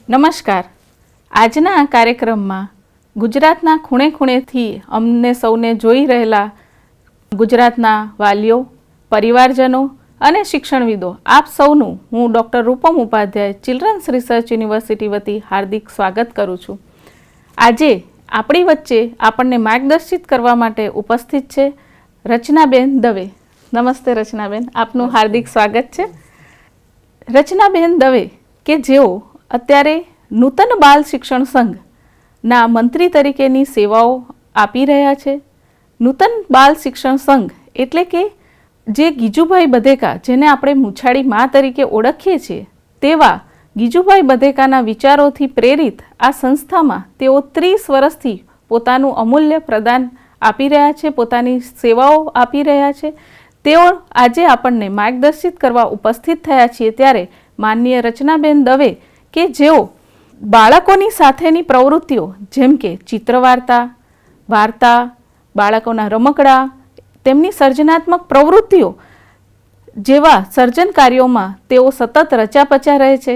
નમસ્કાર. આજના આ કાર્યક્રમમાં ગુજરાતના ખૂણે ખૂણેથી અમને સૌને જોઈ રહેલા ગુજરાતના વાલીઓ, પરિવારજનો અને શિક્ષણવિદો આપ સૌનું હું doctor Rupam Upadhyay children's research university વતી હાર્દિક સ્વાગત કરું છું. આજે આપણી વચ્ચે આપણને માર્ગદર્શિત કરવા માટે ઉપસ્થિત છે રચનાબેન દવે. નમસ્તે રચનાબેન, આપનું હાર્દિક સ્વાગત છે. રચનાબેન દવે કે જેઓ અત્યારે નૂતન બાલ શિક્ષણ સંઘના મંત્રી તરીકેની સેવાઓ આપી રહ્યા છે. નૂતન બાલ શિક્ષણ સંઘ એટલે કે જે ગીજુભાઈ બધેકા, જેને આપણે મૂછાળી મા તરીકે ઓળખીએ છીએ, તેવા ગીજુભાઈ બધેકાના વિચારોથી પ્રેરિત આ સંસ્થામાં તેઓ 30 વર્ષથી પોતાનું અમૂલ્ય પ્રદાન આપી રહ્યા છે, પોતાની સેવાઓ આપી રહ્યા છે. તેઓ આજે આપણને માર્ગદર્શિત કરવા ઉપસ્થિત થયા છીએ ત્યારે માનનીય રચનાબેન દવે કે જેઓ બાળકોની સાથેની પ્રવૃત્તિઓ જેમ કે ચિત્રવાર્તા, વાર્તા, બાળકોના રમકડા, તેમની સર્જનાત્મક પ્રવૃત્તિઓ જેવા સર્જન કાર્યોમાં તેઓ સતત રચ્યા રહે છે.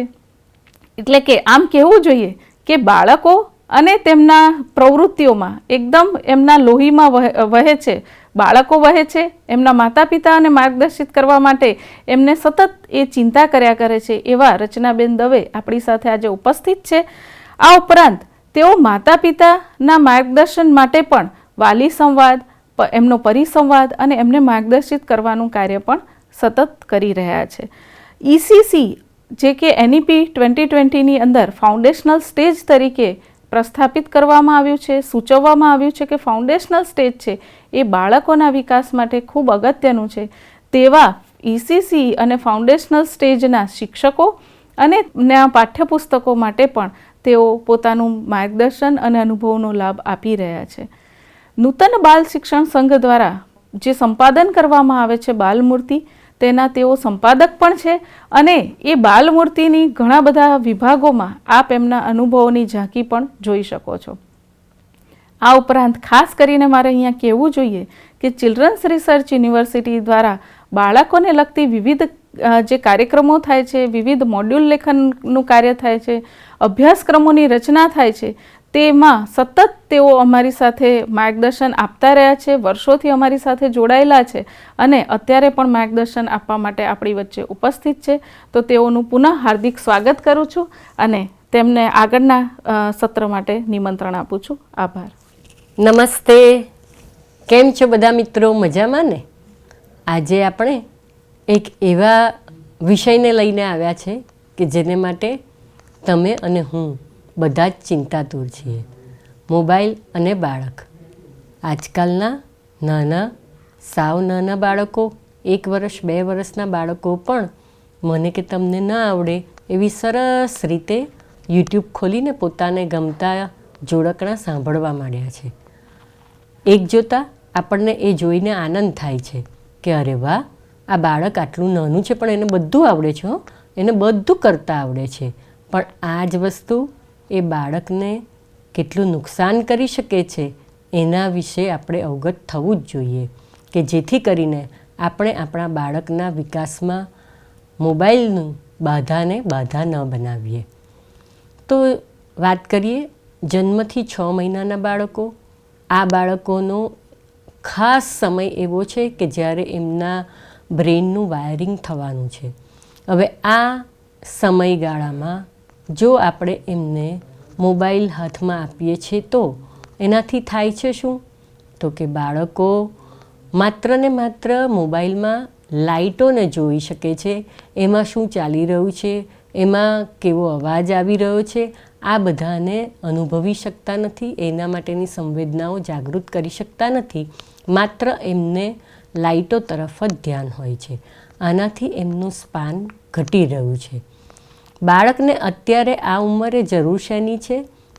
એટલે કે આમ કહેવું જોઈએ કે બાળકો અને તેમના પ્રવૃત્તિઓમાં એકદમ એમના લોહીમાં વહે છે. બાળકો વહે છે, એમના માતા પિતાને માર્ગદર્શિત કરવા માટે એમને સતત એ ચિંતા કર્યા કરે છે. એવા રચનાબેન દવે આપણી સાથે આજે ઉપસ્થિત છે. આ ઉપરાંત તેઓ માતા પિતાના માર્ગદર્શન માટે પણ વાલી સંવાદ, એમનો પરિસંવાદ અને એમને માર્ગદર્શિત કરવાનું કાર્ય પણ સતત કરી રહ્યા છે. ECC જે કે NEP 2020ની અંદર ફાઉન્ડેશનલ સ્ટેજ તરીકે પ્રસ્થાપિત કરવામાં આવ્યું છે, સૂચવવામાં આવ્યું છે કે ફાઉન્ડેશનલ સ્ટેજ છે એ બાળકોના વિકાસ માટે ખૂબ અગત્યનું છે. તેવા ECC અને ફાઉન્ડેશનલ સ્ટેજના શિક્ષકો અને પાઠ્યપુસ્તકો માટે પણ તેઓ પોતાનું માર્ગદર્શન અને અનુભવનો લાભ આપી રહ્યા છે. નૂતન બાલ શિક્ષણ સંઘ દ્વારા જે સંપાદન કરવામાં આવે છે બાલમૂર્તિ, તેના તેઓ સંપાદક પણ છે અને એ બાલમૂર્તિની ઘણા બધા વિભાગોમાં આપ એમના અનુભવોની ઝાંકી પણ જોઈ શકો છો. આ ઉપરાંત ખાસ કરીને મારે અહીંયા કહેવું જોઈએ કે ચિલ્ડ્રન્સ રિસર્ચ યુનિવર્સિટી દ્વારા બાળકોને લગતી વિવિધ જે કાર્યક્રમો થાય છે, વિવિધ મોડ્યુલ લેખનનું કાર્ય થાય છે, અભ્યાસક્રમોની રચના થાય છે, તેમાં સતત તેઓ અમારી સાથે માર્ગદર્શન આપતા રહ્યા છે. વર્ષોથી અમારી સાથે જોડાયેલા છે અને અત્યારે પણ માર્ગદર્શન આપવા માટે આપણી વચ્ચે ઉપસ્થિત છે. તો તેઓનું પુનઃ હાર્દિક સ્વાગત કરું છું અને તેમને આગળના સત્ર માટે નિમંત્રણ આપું છું. આભાર. નમસ્તે. કેમ છો બધા મિત્રો? મજામાં ને? આજે આપણે એક એવા વિષયને લઈને આવ્યા છે કે જેને માટે તમે અને હું બધા જ ચિંતાતુર છીએ. મોબાઈલ અને બાળક. આજકાલના નાના, સાવ નાના બાળકો, 1 વર્ષ 2 વર્ષના બાળકો પણ મને કે તમને ન આવડે એવી સરસ રીતે YouTube ખોલીને પોતાને ગમતા જોડકણા સાંભળવા માંડ્યા છે. એક જોતાં આપણને એ જોઈને આનંદ થાય છે કે અરે વાહ, આ બાળક આટલું નાનું છે પણ એને બધું આવડે છે. એને બધું કરતાં આવડે છે. પણ આ જ વસ્તુ એ બાળકને કેટલું નુકસાન કરી શકે છે એના વિશે આપણે અવગત થવું જ જોઈએ કે જેથી કરીને આપણે આપણા બાળકના વિકાસમાં મોબાઈલનું બાધા ન બનાવીએ. તો વાત કરીએ જન્મથી 6 મહિનાના બાળકો. આ બાળકોનો ખાસ સમય એવો છે કે જ્યારે એમના બ્રેઇનનું વાયરિંગ થવાનું છે. હવે આ સમયગાળામાં જો આપણે એમને મોબાઈલ હાથમાં આપીએ છીએ તો એનાથી થાય છે શું? તો કે બાળકો માત્ર ને માત્ર મોબાઈલમાં લાઇટોને જોઈ શકે છે, એમાં શું ચાલી રહ્યું છે, એમાં કેવો અવાજ આવી રહ્યો છે, આ બધાને અનુભવી શકતા નથી. એના માટેની સંવેદનાઓ જાગૃત કરી શકતા નથી. માત્ર એમને લાઇટો તરફ જ ધ્યાન હોય છે. આનાથી એમનું સ્પાન ઘટી રહ્યું છે. બાળકને અત્યારે આ ઉંમરે જરૂર શેની છે?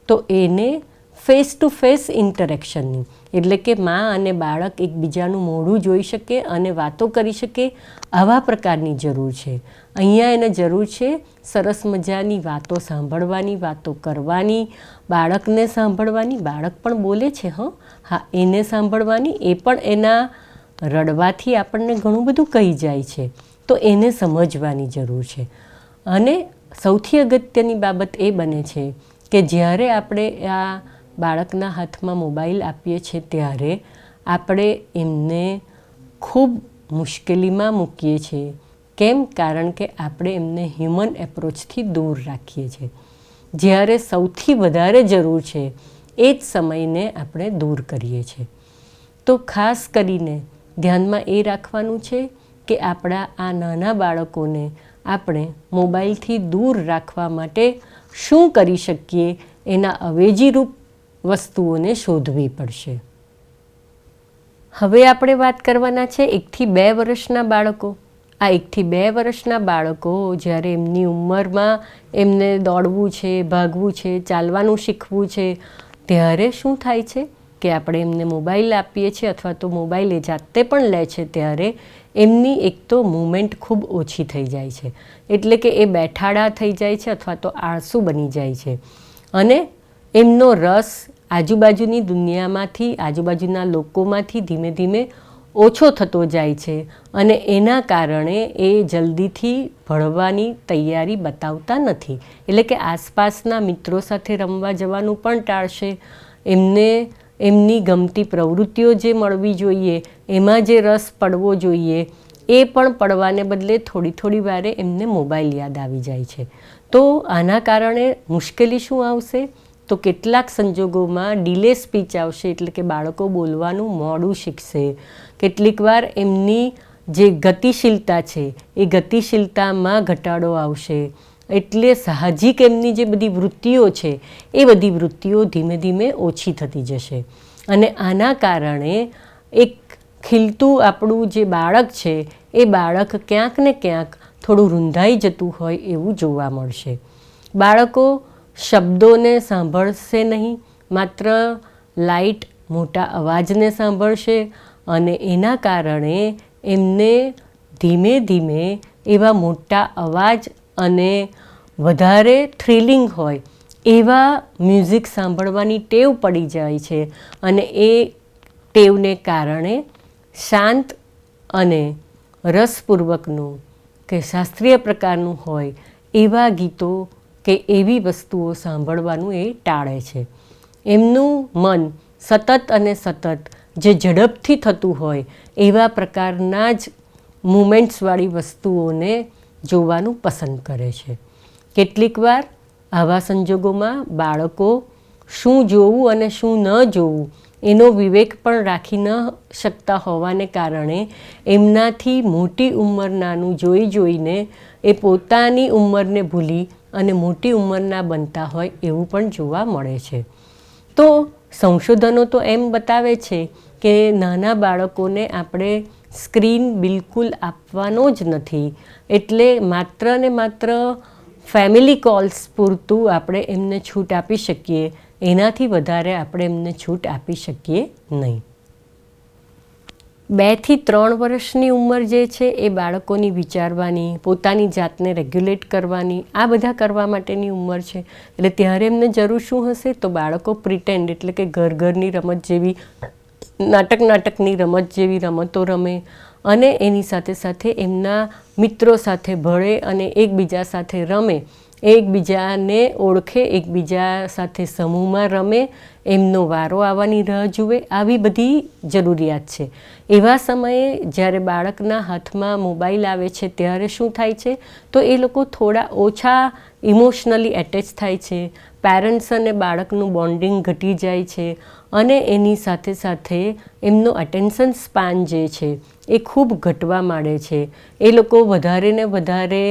તો એને ફેસ ટુ ફેસ ઇન્ટરેક્શનની, એટલે કે મા અને બાળક એકબીજાનું મોઢું જોઈ શકે અને વાતો કરી શકે, આવા પ્રકારની જરૂર છે. અહીંયા એને જરૂર છે સરસ મજાની વાતો સાંભળવાની, વાતો કરવાની, બાળકને સાંભળવાની. બાળક પણ બોલે છે, હા, એને સાંભળવાની. એ પણ એના રડવાથી આપણને ઘણું બધું કહી જાય છે, તો એને સમજવાની જરૂર છે. અને સૌથી અગત્યની બાબત એ બને છે કે જ્યારે આપણે આ બાળકના હાથમાં મોબાઈલ આપીએ છીએ ત્યારે આપણે એમને ખૂબ મુશ્કેલીમાં મૂકીએ છીએ. કેમ? કારણ કે આપણે એમને હ્યુમન એપ્રોચથી દૂર રાખીએ છીએ. જ્યારે સૌથી વધારે જરૂર છે એ જ સમયને આપણે દૂર કરીએ છીએ. તો ખાસ કરીને ધ્યાનમાં એ રાખવાનું છે કે આપણા આ નાના બાળકોને આપણે મોબાઈલથી દૂર રાખવા માટે શું કરી શકીએ એના અવેજીરૂપ વસ્તુઓને શોધવી પડશે. હવે આપણે વાત કરવાના છે 1 થી 2 વર્ષના બાળકો. આ 1 થી 2 વર્ષના બાળકો જ્યારે એમની ઉંમરમાં એમને દોડવું છે, ભાગવું છે, ચાલવાનું શીખવું છે, ત્યારે શું થાય છે કે આપણે એમને મોબાઈલ આપીએ છીએ અથવા તો મોબાઈલ એ જાતે પણ લે છે ત્યારે એમની એક તો મૂવમેન્ટ ખૂબ ઓછી થઈ જાય છે. એટલે કે એ બેઠાડા થઈ જાય છે અથવા તો આળસુ બની જાય છે અને એમનો રસ આજુબાજુની દુનિયામાંથી, આજુબાજુના લોકોમાંથી ધીમે ધીમે ઓછો થતો જાય છે અને એના કારણે એ જલ્દીથી ભણવાની તૈયારી બતાવતા નથી. એટલે કે આસપાસના મિત્રો સાથે રમવા જવાનું પણ ટાળશે. એમને એમની ગમતી પ્રવૃત્તિઓ જે મળવી જોઈએ, એમાં જે રસ પડવો જોઈએ, એ પણ પડવાને બદલે થોડી થોડી વારે એમને મોબાઈલ યાદ આવી જાય છે. તો આના કારણે મુશ્કેલી શું આવશે? તો કેટલાક સંજોગોમાં ડિલે સ્પીચ આવશે. એટલે કે બાળકો બોલવાનું મોડું શીખશે. કેટલીક વાર એમની જે ગતિશીલતા છે એ ગતિશીલતામાં ઘટાડો આવશે. એટલે સાહજિક એમની જે બધી વૃત્તિઓ છે એ બધી વૃત્તિઓ ધીમે ધીમે ઓછી થતી જશે. અને આના કારણે એક ખીલતું આપણું જે બાળક છે એ બાળક ક્યાંક ને ક્યાંક થોડું રૂંધાઈ જતું હોય એવું જોવા મળશે. બાળકો શબ્દોને સાંભળશે નહીં, માત્ર લાઇટ મોટા અવાજને સાંભળશે અને એના કારણે એમને ધીમે ધીમે એવા મોટા અવાજ અને વધારે થ્રિલિંગ હોય એવા મ્યુઝિક સાંભળવાની ટેવ પડી જાય છે અને એ ટેવને કારણે શાંત અને રસપૂર્વકનું કે શાસ્ત્રીય પ્રકારનું હોય એવા ગીતો કે એવી વસ્તુઓ સાંભળવાનું એ ટાળે છે. એમનું મન સતત અને સતત જે ઝડપથી થતું હોય એવા પ્રકારના જ મુમેન્ટ્સવાળી વસ્તુઓને જોવાનું પસંદ કરે છે. કેટલીક વાર આવા સંજોગોમાં બાળકો શું જોવું અને શું ન જોવું એનો વિવેક પણ રાખી ન શકતા હોવાને કારણે એમનાથી મોટી ઉંમરનાનું જોઈ જોઈને એ પોતાની ઉંમરને ભૂલી અને મોટી ઉંમરના બનતા હોય એવું પણ જોવા મળે છે. તો સંશોધનો તો એમ બતાવે છે કે નાના બાળકોને આપણે સ્ક્રીન બિલકુલ આપવાનો જ નથી. એટલે માત્ર ને માત્ર ફેમિલી કોલ્સ પૂરતું આપણે એમને છૂટ આપી શકીએ, એનાથી વધારે આપણે એમને છૂટ આપી શકીએ નહીં. 2 થી 3 વર્ષની ઉંમર જે છે એ બાળકોની વિચારવાની, પોતાની જાતને રેગ્યુલેટ કરવાની, આ બધા કરવા માટેની ઉંમર છે. એટલે ત્યારે એમને જરૂર શું હશે? તો બાળકો પ્રિટેન્ડ એટલે કે ઘરની રમત જેવી, નાટકની રમત જેવી રમતો રમે અને એની સાથે સાથે એમના મિત્રો સાથે ભળે અને એકબીજા સાથે રમે, એકબીજાને ઓળખે, એકબીજા સાથે સમૂહમાં રમે, એમનો વારો આવવાની રાહ જુએ. આવી બધી જરૂરિયાત છે. એવા સમયે જ્યારે બાળકના હાથમાં મોબાઈલ આવે છે ત્યારે શું થાય છે? તો એ લોકો થોડા ઓછા ઇમોશનલી એટેચ થાય છે. પેરેન્ટ્સ અને બાળકનું બોન્ડિંગ ઘટી જાય છે અને એની સાથે સાથે એમનો અટેન્શન સ્પાન જે છે એ ખૂબ ઘટવા માંડે છે. એ લોકો વધારે ને વધારે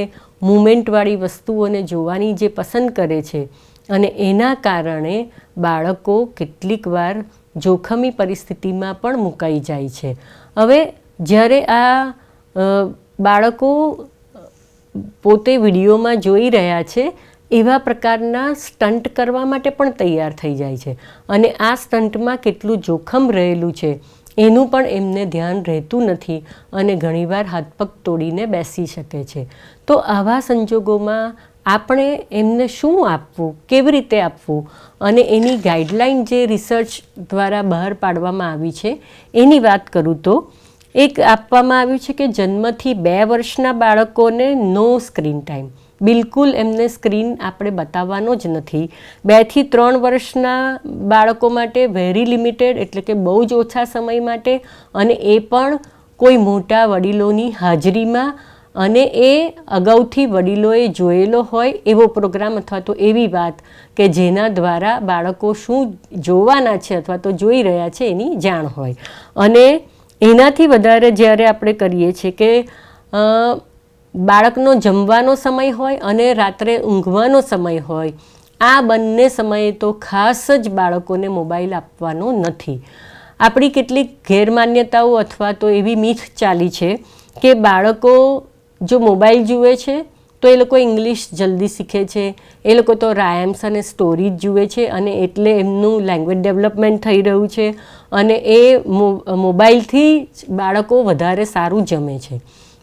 મુમેન્ટવાળી વસ્તુઓને જોવાની જે પસંદ કરે છે અને એના કારણે બાળકો કેટલીક વાર જોખમી પરિસ્થિતિમાં પણ મુકાઈ જાય છે. હવે જ્યારે આ બાળકો પોતે વિડીયોમાં જોઈ રહ્યા છે એવા પ્રકારના સ્ટન્ટ કરવા માટે પણ તૈયાર થઈ જાય છે અને આ સ્ટન્ટમાં કેટલું જોખમ રહેલું છે એનું પણ એમને ધ્યાન રહેતું નથી અને ઘણીવાર હાથ પગ તોડીને બેસી શકે છે. તો આવા સંજોગોમાં આપણે એમને શું આપવું, કેવી રીતે આપવું અને એની ગાઈડલાઈન જે રિસર્ચ દ્વારા બહાર પાડવામાં આવી છે એની વાત કરું તો એક આપવામાં આવ્યું છે કે જન્મથી 2 વર્ષના બાળકોને નો સ્ક્રીન ટાઈમ, બિલકુલ એમને સ્ક્રીન આપણે બતાવવાનો જ નથી. 2 થી 3 વર્ષના બાળકો માટે વેરી લિમિટેડ, એટલે કે બહુ જ ઓછા સમય માટે, અને એ પણ કોઈ મોટા વડીલોની હાજરીમાં, અને એ અગાઉથી વડીલોએ જોયેલો હોય એવો પ્રોગ્રામ અથવા તો એવી વાત કે જેના દ્વારા બાળકો શું જોવાના છે અથવા તો જોઈ રહ્યા છે એની જાણ હોય. અને એનાથી વધારે જ્યારે આપણે કરીએ છીએ કે બાળકનો જમવાનો સમય હોય અને રાત્રે ઊંઘવાનો સમય હોય, આ બંને સમયે તો ખાસ જ બાળકોને મોબાઈલ આપવાનો નથી. આપણી કેટલીક ગેરમાન્યતાઓ અથવા તો એવી મીથ ચાલી છે કે બાળકો જો મોબાઈલ જુએ છે તો એ લોકો ઇંગ્લિશ જલ્દી શીખે છે, એ લોકો તો રાયમ્સ અને સ્ટોરીઝ જુએ છે અને એટલે એમનું લેંગ્વેજ ડેવલપમેન્ટ થઈ રહ્યું છે, અને એ મોબાઈલથી જ બાળકો વધારે સારું જમે છે.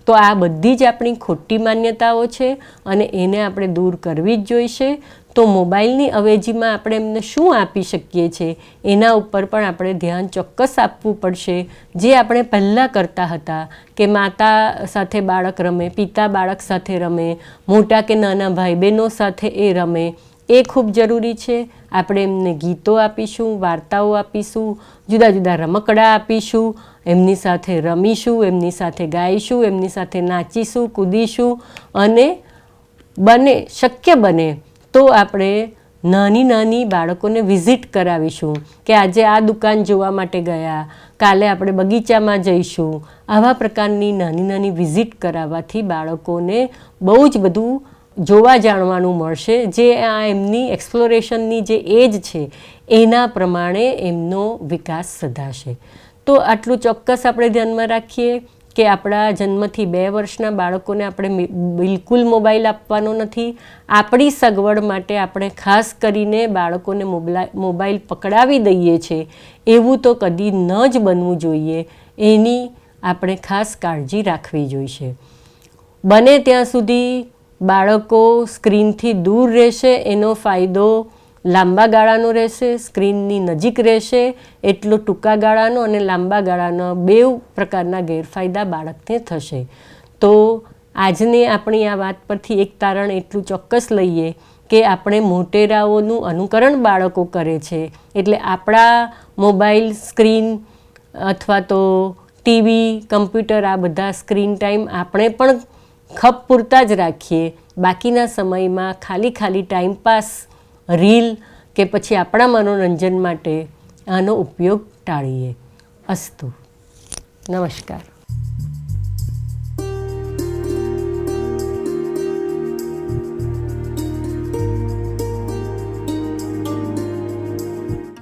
તો આ બધી જ આપણી ખોટી માન્યતાઓ છે અને એને આપણે દૂર કરવી જ જોઈશે. તો મોબાઈલની અવેજીમાં આપણે એમને શું આપી શકીએ છીએ એના ઉપર પણ આપણે ધ્યાન ચોક્કસ આપવું પડશે. જે આપણે પહેલાં કરતા હતા કે માતા સાથે બાળક રમે, પિતા બાળક સાથે રમે, મોટા કે નાના ભાઈ બહેનો સાથે એ રમે, એ ખૂબ જરૂરી છે. આપણે એમને ગીતો આપીશું, વાર્તાઓ આપીશું, જુદા જુદા રમકડાં આપીશું, એમની સાથે રમીશું, એમની સાથે ગાઈશું, એમની સાથે નાચીશું, કૂદીશું, અને શક્ય બને તો આપણે નાની નાની બાળકોને વિઝિટ કરાવીશું કે આજે આ દુકાન જોવા માટે ગયા, કાલે આપણે બગીચામાં જઈશું. આવા પ્રકારની નાની નાની વિઝિટ કરાવવાથી બાળકોને બહુ જ બધું જોવા જાણવાનું મળશે. જે આ એમની એક્સપ્લોરેશનની જે એજ છે એના પ્રમાણે એમનો વિકાસ સધાશે. તો આટલું ચોક્કસ આપણે ધ્યાનમાં રાખીએ કે આપણા જન્મથી 2 વર્ષના બાળકોને આપણે બિલકુલ મોબાઈલ આપવાનો નથી. આપણી સગવડ માટે આપણે ખાસ કરીને બાળકોને મોબાઈલ પકડાવી દઈએ છીએ એવું તો કદી ન જ બનવું જોઈએ. એની આપણે ખાસ કાળજી રાખવી જોઈશે. બને ત્યાં સુધી બાળકો સ્ક્રીનથી દૂર રહેશે એનો ફાયદો લાંબા ગાળાનો રહેશે. સ્ક્રીનની નજીક રહેશે એટલો ટૂંકા ગાળાનો અને લાંબા ગાળાનો 2 પ્રકારના ગેરફાયદા બાળકને થશે. તો આજની આપણી આ વાત પરથી એક તારણ એટલું ચોક્કસ લઈએ કે આપણે મોટેરાઓનું અનુકરણ બાળકો કરે છે, એટલે આપણા મોબાઈલ, સ્ક્રીન અથવા તો ટીવી, કમ્પ્યુટર, આ બધા સ્ક્રીન ટાઈમ આપણે પણ ખપ પૂરતા જ રાખીએ. બાકીના સમયમાં ખાલી ટાઈમપાસ, રીલ કે પછી આપણા મનોરંજન માટે આનો ઉપયોગ ટાળીએ. અસ્તુ. નમસ્કાર.